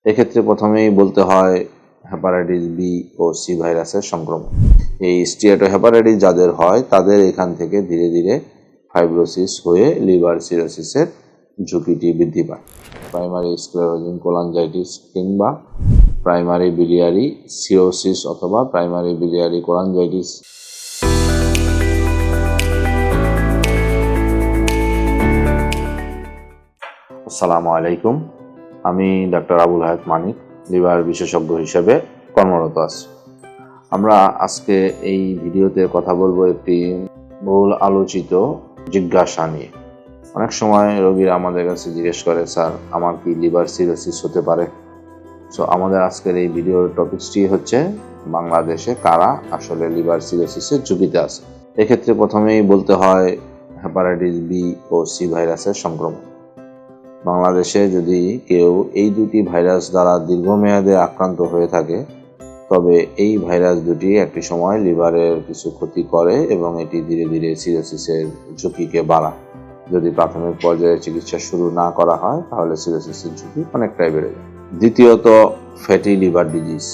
এক্ষেত্রে প্রথমেই বলতে হয় হেপাটাইটিস বি ও সি ভাইরাসের সংক্রমণ। এই স্টিয়াটোহেপাটাইটিস যাদের হয় তাদের এখান থেকে ধীরে ধীরে ফাইব্রোসিস হয়ে লিভার সিরোসিসের ঝুঁকিটি বৃদ্ধি পায়। প্রাইমারি স্ক্লেরোজিং কোলাঞ্জাইটিস কিংবা প্রাইমারি বিলিয়ারি সিরোসিস অথবা প্রাইমারি বিলিয়ারি কোলাঞ্জাইটিস। আসসালামু আলাইকুম, আমি ডাক্তার আবুল হায়াত মানিক, লিভার বিশেষজ্ঞ হিসেবে কর্মরত আছি। আমরা আজকে এই ভিডিওতে কথা বলবো একটি বহুল আলোচিত জিজ্ঞাসা নিয়ে। অনেক সময় রোগীরা আমাদের কাছে জিজ্ঞেস করে, স্যার আমার কি লিভার সিরোসিস হতে পারে? সো আমাদের আজকের এই ভিডিওর টপিকসটি হচ্ছে বাংলাদেশে কারা আসলে লিভার সিরোসিসের ঝুঁকিতে আছে। এক্ষেত্রে প্রথমেই বলতে হয় হেপাটাইটিস বি ও সি ভাইরাসের সংক্রমণ। বাংলাদেশে যদি কেউ এই দুটি ভাইরাস দ্বারা দীর্ঘমেয়াদে আক্রান্ত হয়ে থাকে, তবে এই ভাইরাস দুটি একটি সময় লিভারের কিছু ক্ষতি করে এবং এটি ধীরে ধীরে সিরোসিসের ঝুঁকিকে বাড়ায়। যদি প্রাথমিক পর্যায়ে চিকিৎসা শুরু না করা হয় তাহলে সিরোসিসের ঝুঁকি অনেকটাই বেড়ে যায়। দ্বিতীয়ত, ফ্যাটি লিভার ডিজিজ।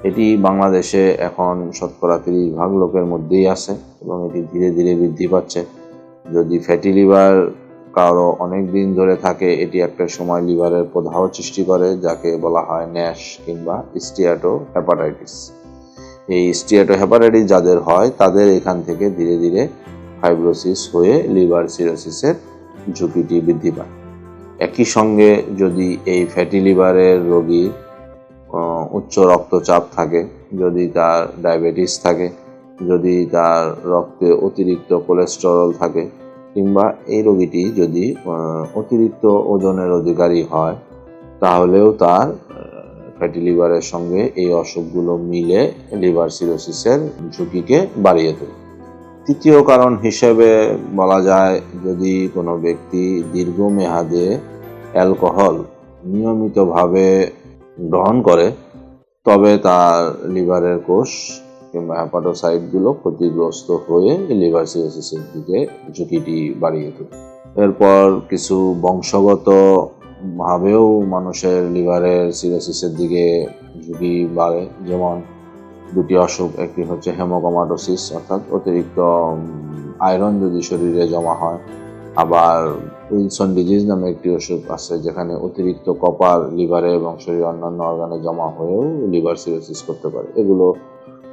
এটি বাংলাদেশে এখন শতকরা 30% লোকের মধ্যেই আছে এবং এটি ধীরে ধীরে বৃদ্ধি পাচ্ছে। যদি ফ্যাটি লিভার কারো অনেক দিন ধরে থাকে, এটি একটা সময় লিভারের প্রদাহ সৃষ্টি করে, যাকে বলা হয় ন্যাশ কিংবা স্টিয়াটোহেপাটাইটিস। এই স্টিয়াটোহেপাটাইটিস যাদের হয় তাদের এখান থেকে ধীরে ধীরে ফাইব্রোসিস হয়ে লিভার সিরোসিসের ঝুঁকিটি বৃদ্ধি পায়। একই সঙ্গে যদি এই ফ্যাটি লিভারের রোগীর উচ্চ রক্তচাপ থাকে, যদি তার ডায়াবেটিস থাকে, যদি তার রক্তে অতিরিক্ত কোলেস্টেরল থাকে, কিংবা এই রোগীটি যদি অতিরিক্ত ওজনের অধিকারী হয়, তাহলেও তার ফ্যাটি লিভারের সঙ্গে এই অসুখগুলো মিলে লিভার সিরোসিসের ঝুঁকিকে বাড়িয়ে তোলে। তৃতীয় কারণ হিসেবে বলা যায়, যদি কোনো ব্যক্তি দীর্ঘমেয়াদে অ্যালকোহল নিয়মিতভাবে গ্রহণ করে, তবে তার লিভারের কোষ কিংবা হেপাটোসাইটগুলো ক্ষতিগ্রস্ত হয়ে লিভার সিরোসিসের দিকে ঝুঁকিটি বাড়িয়ে তোলে। এরপর কিছু বংশগত ভাবেও মানুষের লিভারের সিরোসিসের দিকে ঝুঁকি বাড়ে। যেমন দুটি অসুখ, একটি হচ্ছে হেমোক্রোমাটোসিস, অর্থাৎ অতিরিক্ত আয়রন যদি শরীরে জমা হয়। আবার উইলসন ডিজিজ নামে একটি অসুখ আছে, যেখানে অতিরিক্ত কপার লিভারে এবং শরীরের অন্যান্য অর্গানে জমা হয়েও লিভার সিরোসিস করতে পারে। এগুলো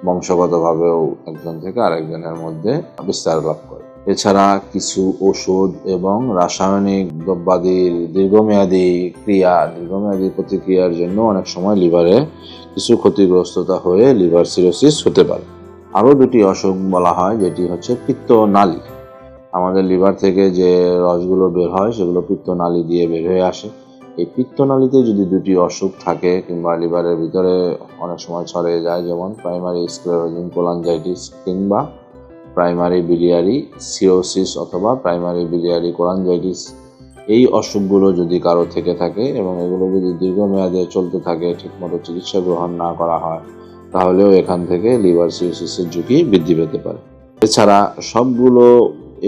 বংশগতভাবেও একজন থেকে আরেকজনের মধ্যে বিস্তার লাভ করে। এছাড়া কিছু ওষুধ এবং রাসায়নিক দ্রব্যাদির দীর্ঘমেয়াদী প্রতিক্রিয়ার জন্য অনেক সময় লিভারে কিছু ক্ষতিগ্রস্ততা হয়ে লিভার সিরোসিস হতে পারে। আরও দুটি অসুখ বলা হয়, যেটি হচ্ছে পিত্তনালী। আমাদের লিভার থেকে যে রসগুলো বের হয় সেগুলো পিত্তনালী দিয়ে বের হয়ে আসে। এই পিত্তনালীতে যদি দুটি অসুখ থাকে কিংবা লিভারের ভিতরে অনেক সময় ছড়িয়ে যায়, যেমন প্রাইমারি স্ক্লেরোজিং কোলাঞ্জাইটিস কিংবা প্রাইমারি বিলিয়ারি সিরোসিস অথবা প্রাইমারি বিলিয়ারি কোলাঞ্জাইটিস, এই অসুখগুলো যদি কারো থেকে থাকে এবং এগুলো যদি দীর্ঘমেয়াদে চলতে থাকে, ঠিকমতো চিকিৎসা গ্রহণ না করা হয়, তাহলেও এখান থেকে লিভার সিরোসিসের ঝুঁকি বৃদ্ধি পেতে পারে। এছাড়া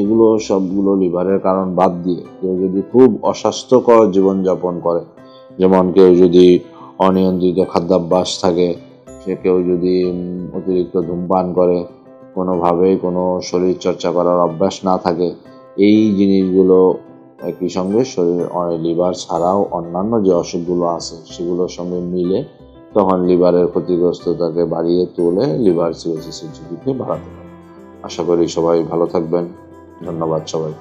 এগুলো সবগুলো লিভারের কারণ বাদ দিয়ে কেউ যদি খুব অস্বাস্থ্যকর জীবনযাপন করে, যেমন কেউ যদি অনিয়ন্ত্রিত খাদ্যাভ্যাস থাকে, কেউ যদি অতিরিক্ত ধূমপান করে, কোনোভাবেই কোনো শরীর চর্চা করার অভ্যাস না থাকে, এই জিনিসগুলো একই সঙ্গে লিভার ছাড়াও অন্যান্য যে অসুখগুলো আছে সেগুলোর সঙ্গে মিলে তখন লিভারের ক্ষতিগ্রস্ততাকে বাড়িয়ে তোলে, লিভার সিরোসিসের ঝুঁকিকে বাড়াতে পারে। আশা করি সবাই ভালো থাকবেন। ধন্যবাদ সবাই।